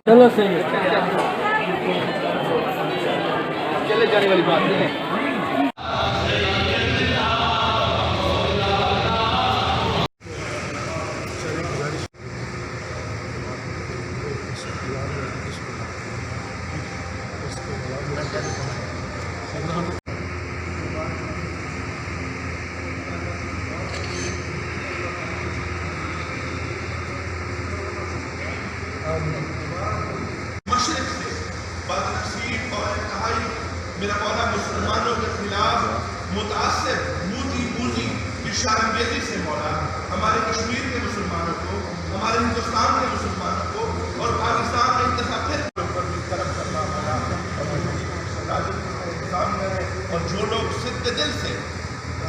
चलो सही है, चले जाने वाली बात नहीं है। मशरिक से बदनसीब और इंतहाई मेरा मौला मुसलमानों के खिलाफ मुतासिर बूझी की शारंगेजी से मौला हमारे कश्मीर के मुसलमानों को, हमारे हिंदुस्तान के मुसलमानों को और पाकिस्तान में इंतखाब पर भी करम करना मौला और जो लोग सिद्ध दिल से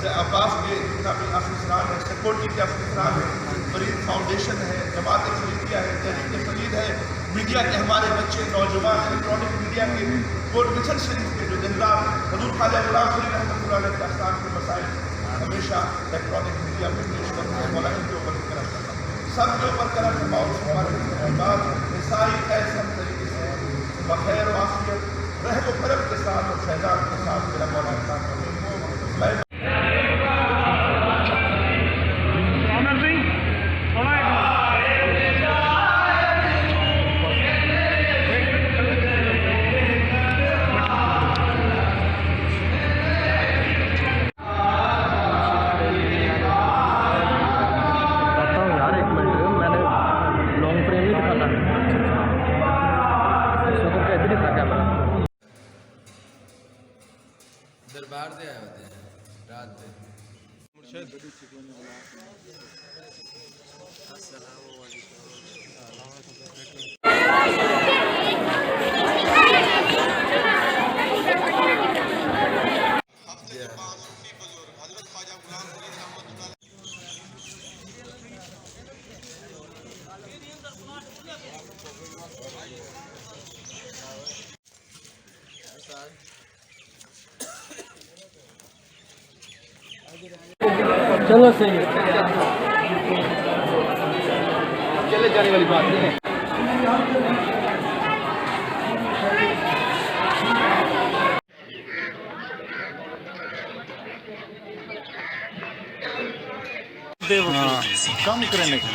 अब्बास के जितना भी अफसरान है, सिक्योरिटी के अफसरान है, फरीद फाउंडेशन है, जमात फरीदिया है, तहरीक फरीद है, मीडिया के हमारे बच्चे नौजवान इलेक्ट्रॉनिक मीडिया के कोट मिशन शरीफ के जो दिन रात हजूर ख्वाजा गुलाम फरीद रहमतुल्लाह अलैह के आस्थान के मसाइल हमेशा इलेक्ट्रॉनिक मीडिया में पेश करते हैं। मौला इनके ऊपर करम करना, सब के ऊपर करम करना और हमारे बात ईसाई ऐसा तरीके से बखैर वाफियत रहम करम के साथ और फैजान के साथ मेरा मौला मैं दरबार से आए होते हैं रात में। चलो सही है, चले जाने वाली बात नहीं है। कम करने का